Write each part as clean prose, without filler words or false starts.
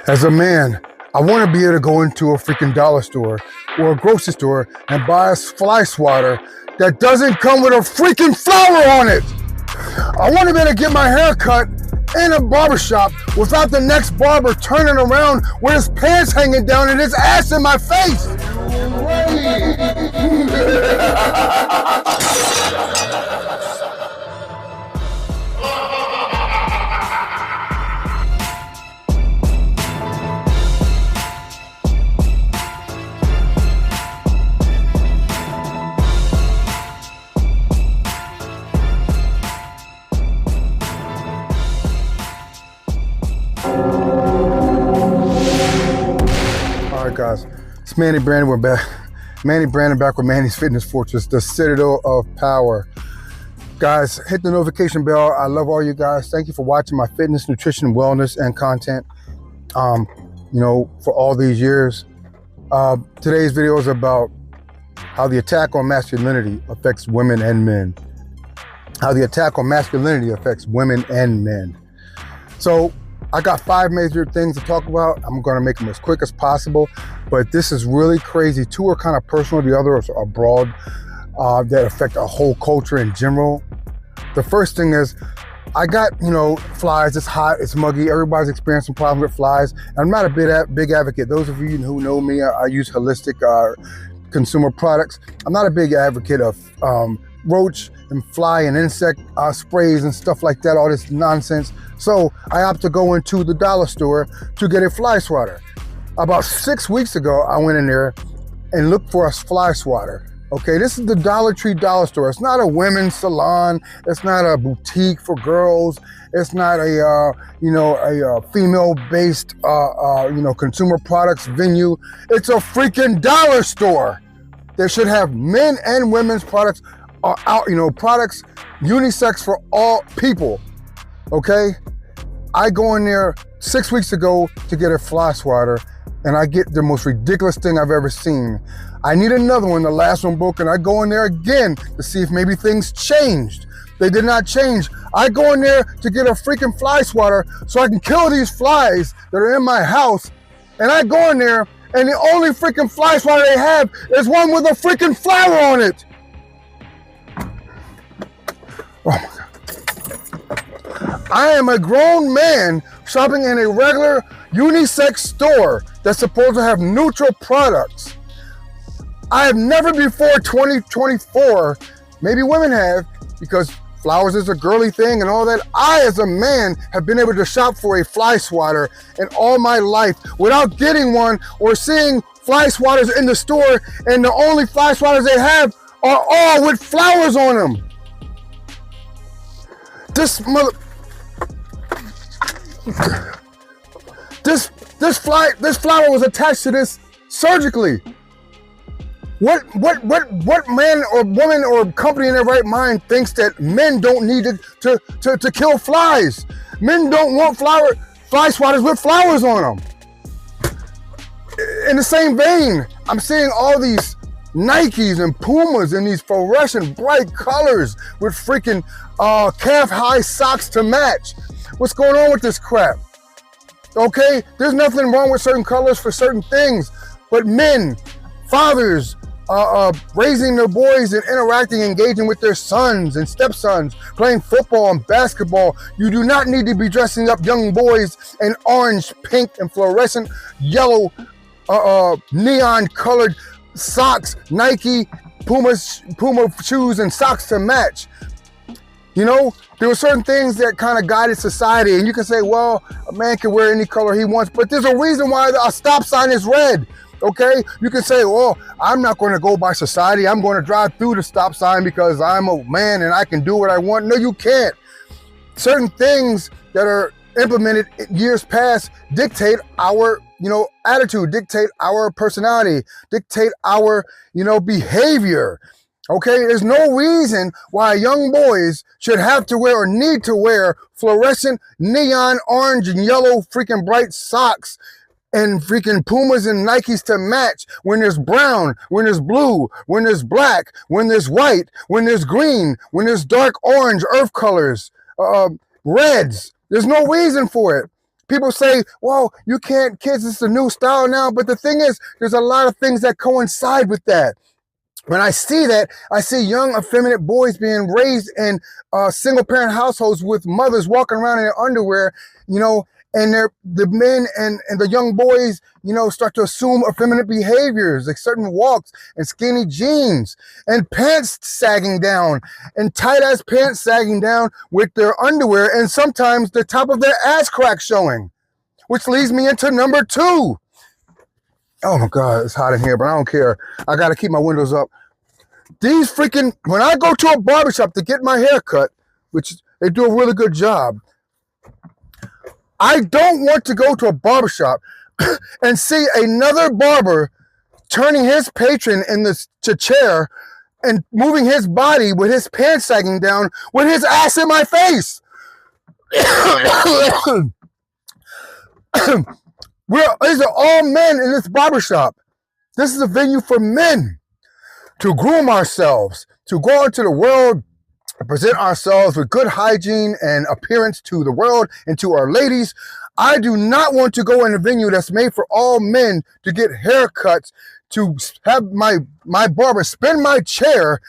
As a man, I want to be able to go into a freaking dollar store or a grocery store and buy a fly swatter that doesn't come with a freaking flower on it. I want to be able to get my hair cut in a barbershop without the next barber turning around with his pants hanging down and his ass in my face. Alright guys, it's Manny Brandon, we're back. Manny Brandon back with Manny's Fitness Fortress, the citadel of power. Guys, hit the notification bell. I love all you guys. Thank you for watching my fitness, nutrition, wellness, and content, for all these years. Today's video is about how the attack on masculinity affects women and men. How the attack on masculinity affects women and men. So, I got 5 major things to talk about. I'm gonna make them as quick as possible, but this is really crazy. 2 are kind of personal, the others are broad, that affect a whole culture in general. The first thing is, I got, flies, it's hot, it's muggy, everybody's experiencing problems with flies. I'm not a big advocate. Those of you who know me, I use holistic consumer products. I'm not a big advocate of roach and fly and insect sprays and stuff like that, all this nonsense. So I opt to go into the dollar store to get a fly swatter. About 6 weeks ago, I went in there and looked for a fly swatter. Okay, this is the Dollar Tree dollar store. It's not a women's salon. It's not a boutique for girls. It's not a female-based consumer products venue. It's a freaking dollar store. They should have men and women's products out, products unisex for all people. Okay, I go in there 6 weeks ago to get a fly swatter, and I get the most ridiculous thing I've ever seen. I need another one. The last one broke, and I go in there again to see if maybe things changed. They did not change. I go in there to get a freaking fly swatter so I can kill these flies that are in my house, and I go in there, and the only freaking fly swatter they have is one with a freaking flower on it. Oh my God. I am a grown man shopping in a regular unisex store that's supposed to have neutral products. I have never before 2024, maybe women have, because flowers is a girly thing and all that. I, as a man, have been able to shop for a fly swatter in all my life without getting one or seeing fly swatters in the store, and the only fly swatters they have are all with flowers on them. This flower was attached to this surgically. What man or woman or company in their right mind thinks that men don't need to kill flies? Men don't want fly swatters with flowers on them. In the same vein, I'm seeing all these Nikes and Pumas in these fluorescent bright colors with freaking calf-high socks to match. What's going on with this crap? Okay, there's nothing wrong with certain colors for certain things, but men, fathers, raising their boys and interacting, engaging with their sons and stepsons, playing football and basketball, you do not need to be dressing up young boys in orange, pink, and fluorescent yellow, neon colored socks, Nike, Puma shoes and socks to match. There were certain things that kind of guided society, and you can say, well, a man can wear any color he wants, but there's a reason why a stop sign is red. Okay, you can say, well, I'm not going to go by society. I'm going to drive through the stop sign because I'm a man and I can do what I want. No, you can't. Certain things that are implemented years past dictate our, attitude, dictate our personality, dictate our, behavior. Okay, there's no reason why young boys should have to wear or need to wear fluorescent neon orange and yellow freaking bright socks and freaking Pumas and Nikes to match when there's brown, when there's blue, when there's black, when there's white, when there's green, when there's dark orange, earth colors, reds. There's no reason for it. people say, well, you can't, kids, it's a new style now. But the thing is, there's a lot of things that coincide with that. When I see that, I see young, effeminate boys being raised in single-parent households with mothers walking around in their underwear, and the men and the young boys, start to assume effeminate behaviors, like certain walks and skinny jeans and pants sagging down and tight-ass pants sagging down with their underwear and sometimes the top of their ass crack showing, which leads me into number 2. Oh my God, it's hot in here, but I don't care. I got to keep my windows up. When I go to a barbershop to get my hair cut, which they do a really good job, I don't want to go to a barbershop and see another barber turning his patron in the chair and moving his body with his pants sagging down with his ass in my face. These are all men in this barbershop. This is a venue for men to groom ourselves, to go out into the world and present ourselves with good hygiene and appearance to the world and to our ladies. I do not want to go in a venue that's made for all men to get haircuts, to have my barber spin my chair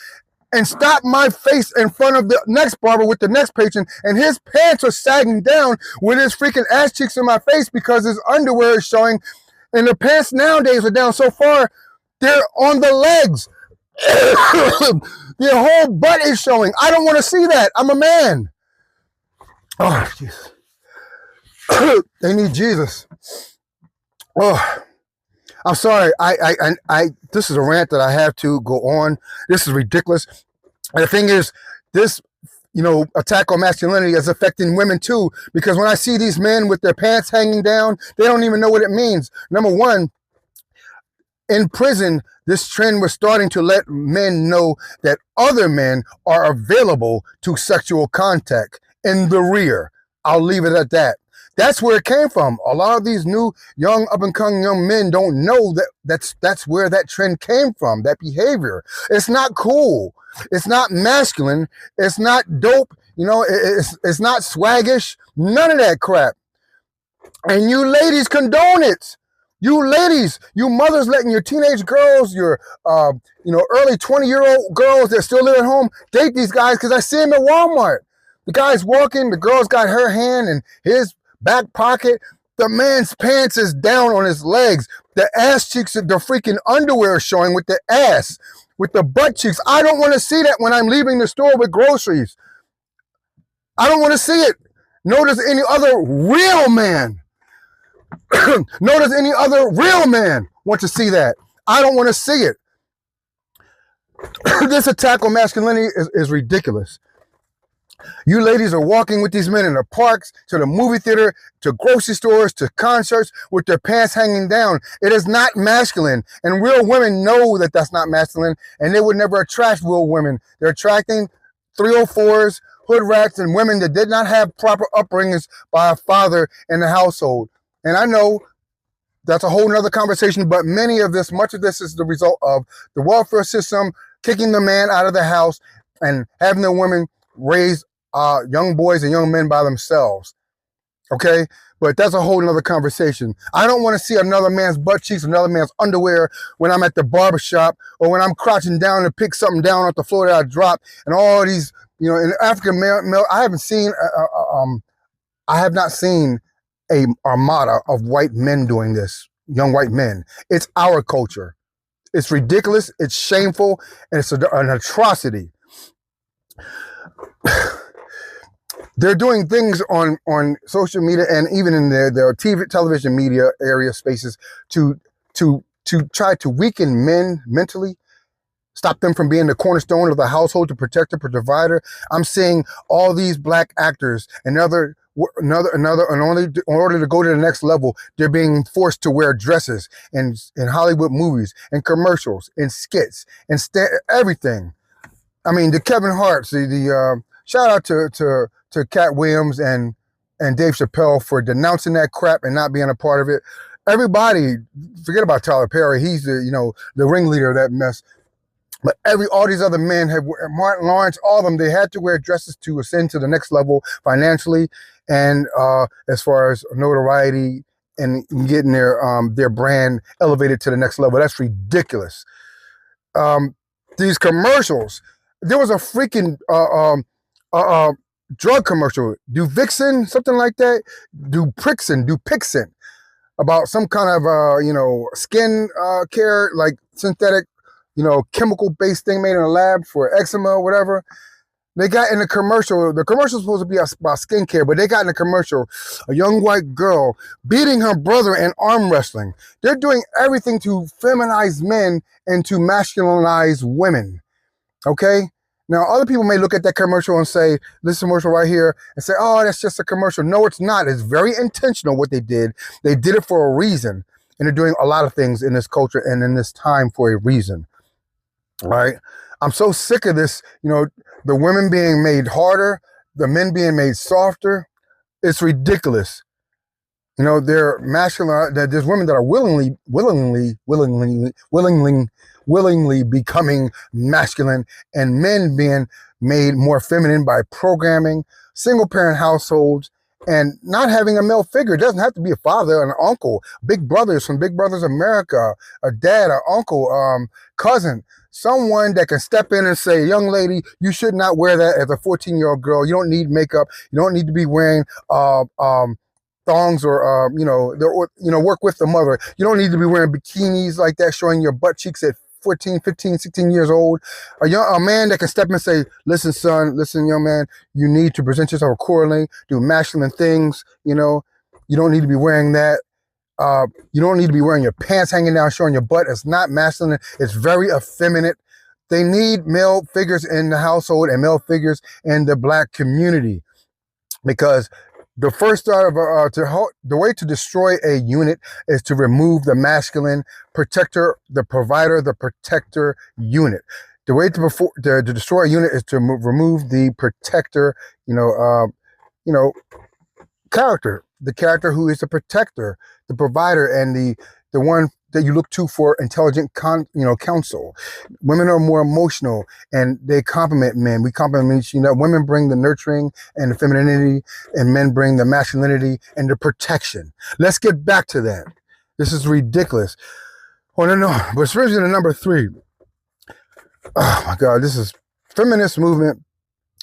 and stop my face in front of the next barber with the next patron, and his pants are sagging down with his freaking ass cheeks in my face because his underwear is showing, and the pants nowadays are down so far, they're on the legs. Their whole butt is showing. I don't want to see that. I'm a man. Oh, Jesus. They need Jesus. Oh, I'm sorry. This is a rant that I have to go on. This is ridiculous. And the thing is, this, attack on masculinity is affecting women too, because when I see these men with their pants hanging down, they don't even know what it means. Number one, in prison, this trend was starting to let men know that other men are available to sexual contact in the rear. I'll leave it at that. That's where it came from. A lot of these new, young, up-and-coming young men don't know that's where that trend came from, that behavior. It's not cool. It's not masculine. It's not dope. It's not swaggish. None of that crap. And you ladies condone it. You ladies, you mothers letting your teenage girls, your early 20-year-old girls that still live at home date these guys, because I see them at Walmart. The guy's walking, the girl's got her hand in his back pocket. The man's pants is down on his legs. The ass cheeks, the freaking underwear showing with the ass, with the butt cheeks. I don't want to see that when I'm leaving the store with groceries. I don't want to see it. Nor does any other real man. Nor does any other real man want to see that. I don't want to see it. This attack on masculinity is ridiculous. You ladies are walking with these men in the parks, to the movie theater, to grocery stores, to concerts with their pants hanging down. It is not masculine. And real women know that that's not masculine, and they would never attract real women. They're attracting 304s, hood rats, and women that did not have proper upbringings by a father in the household. And I know that's a whole nother conversation, but much of this is the result of the welfare system kicking the man out of the house and having the women raise young boys and young men by themselves. Okay? But that's a whole nother conversation. I don't want to see another man's butt cheeks, another man's underwear when I'm at the barbershop or when I'm crouching down to pick something down off the floor that I dropped, and all these, in African male, I have not seen a armada of white men doing this, young white men. It's our culture. It's ridiculous, it's shameful, and it's an atrocity. They're doing things on social media and even in their TV, television media area spaces to try to weaken men mentally, stop them from being the cornerstone of the household, to protect the provider. I'm seeing all these black actors and in order to go to the next level, they're being forced to wear dresses in Hollywood movies and commercials and skits and everything. I mean, the Kevin Hart's, the shout out to Cat Williams and Dave Chappelle for denouncing that crap and not being a part of it. Everybody, forget about Tyler Perry. He's the ringleader of that mess. But all these other men have, Martin Lawrence, all of them, they had to wear dresses to ascend to the next level financially, and as far as notoriety and getting their brand elevated to the next level. That's ridiculous. Um, these commercials, there was a freaking drug commercial, Duvixen, something like that, Dupixen, about some kind of skin care, like synthetic, chemical based thing made in a lab for eczema or whatever. They got in the commercial. The commercial was supposed to be about skincare, but they got in the commercial a young white girl beating her brother in arm wrestling. They're doing everything to feminize men and to masculinize women. Okay? Now, other people may look at that commercial and say, this commercial right here, and say, oh, that's just a commercial. No, it's not. It's very intentional what they did. They did it for a reason. And they're doing a lot of things in this culture and in this time for a reason. Right? I'm so sick of this, the women being made harder, the men being made softer. It's ridiculous. They're masculine. There's women that are willingly becoming masculine, and men being made more feminine by programming, single parent households, and not having a male figure. It doesn't have to be a father, an uncle, big brothers from Big Brothers America, a dad, an uncle, cousin, someone that can step in and say, young lady, you should not wear that as a 14-year-old girl. You don't need makeup. You don't need to be wearing thongs or work with the mother. You don't need to be wearing bikinis like that, showing your butt cheeks at 14, 15, 16 years old. A man that can step in and say, listen, son, listen, young man, you need to present yourself accordingly, do masculine things. You don't need to be wearing that. You don't need to be wearing your pants hanging down, showing your butt. It's not masculine. It's very effeminate. They need male figures in the household and male figures in the Black community, because the first start of the way to destroy a unit is to remove the masculine protector, the provider, the protector unit. The way to destroy a unit is to remove the protector, character, the character who is the protector, the provider, and the one that you look to for intelligent counsel. Women are more emotional, and they complement men. We complement each. Women bring the nurturing and the femininity, and men bring the masculinity and the protection. Let's get back to that. This is ridiculous. Oh no, but it's really the number 3. Oh my God, this is feminist movement,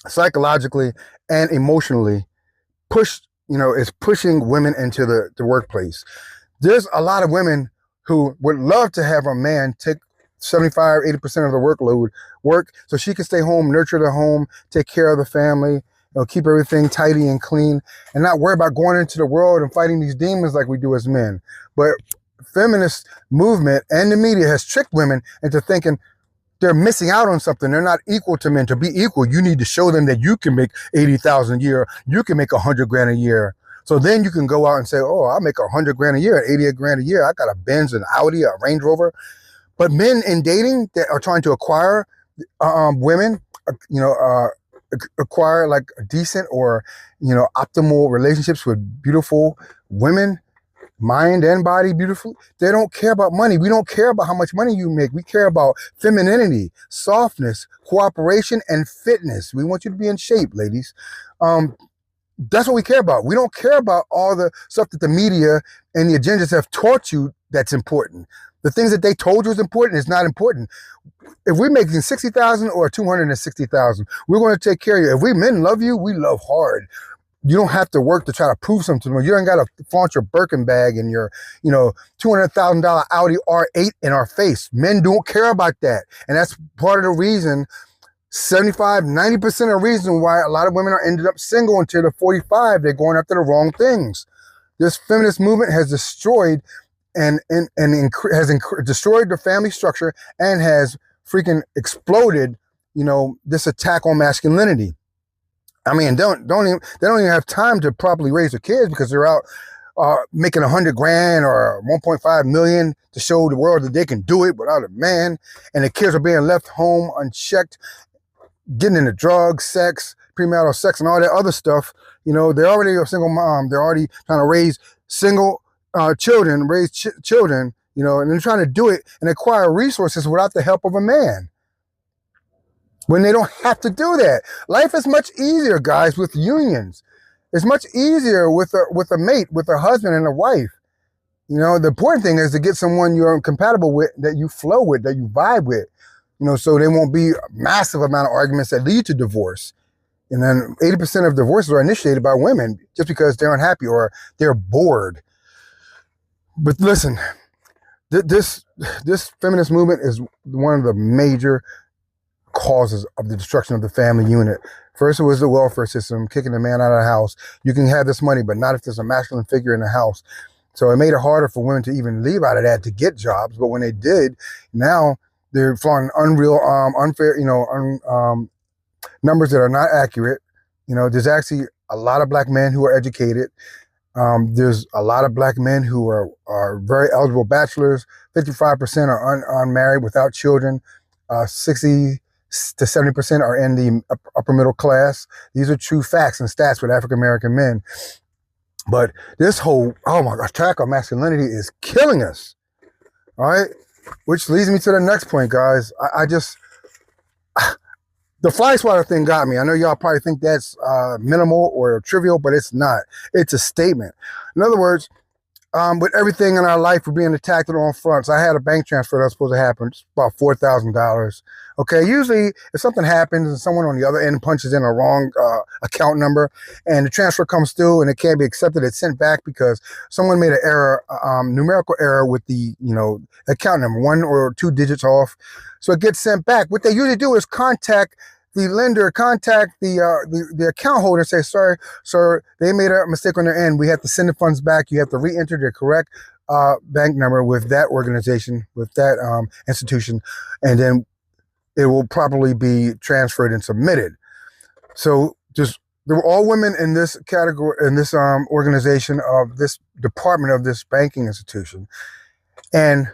psychologically and emotionally is pushing women into the workplace. There's a lot of women who would love to have a man take 75, 80% of the workload, so she can stay home, nurture the home, take care of the family, keep everything tidy and clean, and not worry about going into the world and fighting these demons like we do as men. But feminist movement and the media has tricked women into thinking they're missing out on something. They're not equal to men. To be equal, you need to show them that you can make 80,000 a year, you can make 100 grand a year. So then you can go out and say, oh, I'll make 100 grand a year, 80 grand a year. I got a Benz, an Audi, a Range Rover. But men in dating that are trying to acquire women, acquire like decent or, optimal relationships with beautiful women, mind and body, beautiful. They don't care about money. We don't care about how much money you make. We care about femininity, softness, cooperation, and fitness. We want you to be in shape, ladies. That's what we care about. We don't care about all the stuff that the media and the agendas have taught you that's important. The things that they told you is important is not important. If we're making 60,000 or 260,000, we're going to take care of you. If we men love you, we love hard. You don't have to work to try to prove something to them. You ain't got to flaunt your Birkin bag and your, $200,000 Audi R8 in our face. Men don't care about that. And that's part of the reason 75, 90% of the reason why a lot of women are ended up single until they're 45. They're going after the wrong things. This feminist movement has destroyed destroyed the family structure and has freaking exploded, this attack on masculinity. I mean, they don't even have time to properly raise their kids because they're out making 100 grand or 1.5 million to show the world that they can do it without a man. And the kids are being left home unchecked, getting into drugs, sex, premarital sex, and all that other stuff. They're already a single mom. They're already trying to raise single children, and they're trying to do it and acquire resources without the help of a man. when they don't have to do that. Life is much easier, guys, with unions. It's much easier with a mate, with a husband and a wife. You know, the important thing is to get someone you're compatible with, that you flow with, that you vibe with, you know, so there won't be a massive amount of arguments that lead to divorce. And then 80% of divorces are initiated by women just because they're unhappy or they're bored. But listen, this feminist movement is one of the major causes of the destruction of the family unit. First, it was the welfare system, kicking the man out of the house. You can have this money, but not if there's a masculine figure in the house. So it made it harder for women to even leave out of that to get jobs. But when they did, now they're flaunting unreal, unfair, numbers that are not accurate. You know, there's actually a lot of black men who are educated. There's a lot of black men who are very eligible bachelors. 55% are unmarried without children. 60 to 70% are in the upper middle class. These are true facts and stats with African American men. But this whole, oh my gosh, attack on masculinity is killing us. All right? Which leads me to the next point, guys. The fly swatter thing got me. I know y'all probably think that's minimal or trivial, but it's not. It's a statement. In other words, with everything in our life, we're being attacked on all fronts. I had a bank transfer that was supposed to happen, it's about $4,000. Okay, usually if something happens and someone on the other end punches in a wrong account number and the transfer comes through and it can't be accepted, it's sent back because someone made an error, numerical error with the account number, 1 or 2 digits off. So it gets sent back. What they usually do is contact the lender, contact the account holder and say, sorry, sir, they made a mistake on their end. We have to send the funds back. You have to re-enter the correct bank number with that organization, with that institution, and then it will properly be transferred and submitted. So there were all women in this category, in this organization of this department of this banking institution. And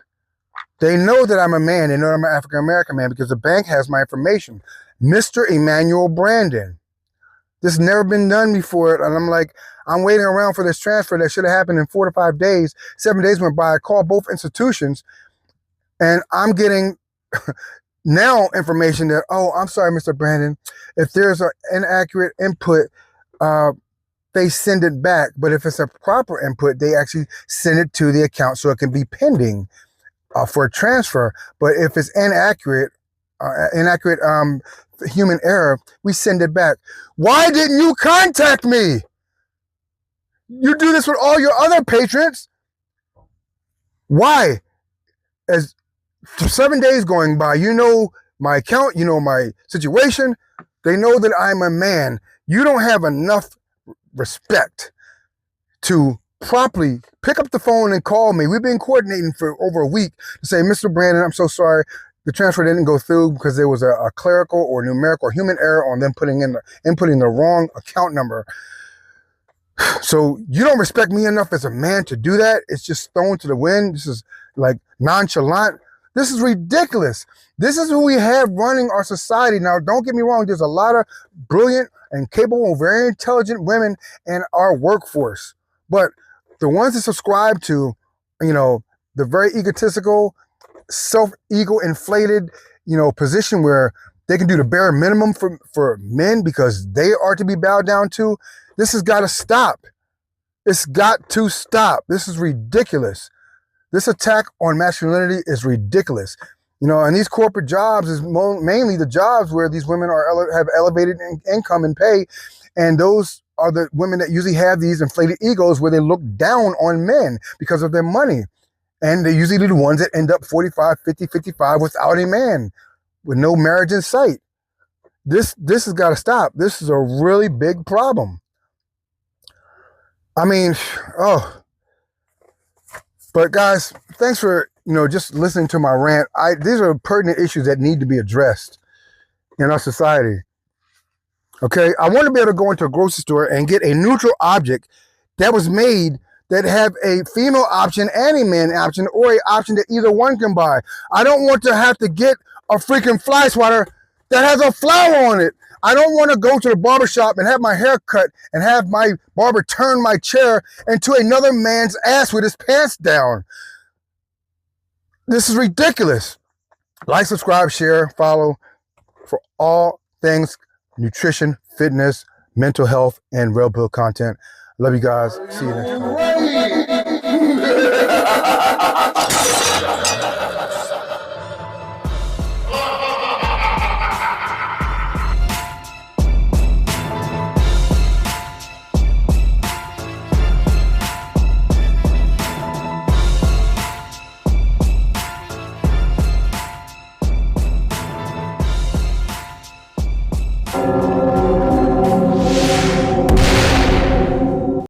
they know that I'm a man. They know I'm an African-American man because the bank has my information. Mr. Emmanuel Brandon. This has never been done before. And I'm like, I'm waiting around for this transfer that should have happened in 4 to 5 days. 7 days went by. I called both institutions and I'm getting now information that, oh, I'm sorry, Mr. Brandon. If there's an inaccurate input, they send it back. But if it's a proper input, they actually send it to the account so it can be pending for a transfer. But if it's inaccurate human error, we send it back. Why didn't you contact me? You do this with all your other patrons. Why? As 7 days going by, you know my account, you know my situation. They know that I'm a man. You don't have enough respect to properly pick up the phone and call me. We've been coordinating for over a week to say, Mr. Brandon, I'm so sorry. The transfer didn't go through because there was a clerical or numerical or human error on them inputting the wrong account number. So you don't respect me enough as a man to do that. It's just thrown to the wind. This is like nonchalant. This is ridiculous. This is who we have running our society. Now, don't get me wrong. There's a lot of brilliant and capable, very intelligent women in our workforce. But the ones that subscribe to, the very egotistical, self-ego inflated, position where they can do the bare minimum for men because they are to be bowed down to. This has got to stop. It's got to stop. This is ridiculous. This attack on masculinity is ridiculous. And these corporate jobs is mainly the jobs where these women have elevated income and pay. And those are the women that usually have these inflated egos where they look down on men because of their money. And they're usually the ones that end up 45, 50, 55 without a man, with no marriage in sight. This has got to stop. This is a really big problem. I mean, but guys, thanks for, just listening to my rant. These are pertinent issues that need to be addressed in our society. Okay, I want to be able to go into a grocery store and get a neutral object that was made that have a female option and a man option, or a option that either one can buy. I don't want to have to get a freaking fly swatter that has a flower on it. I don't want to go to the barbershop and have my hair cut and have my barber turn my chair into another man's ass with his pants down. This is ridiculous. Like, subscribe, share, follow. for all things nutrition, fitness, mental health, and real build content. Love you guys. See you next time.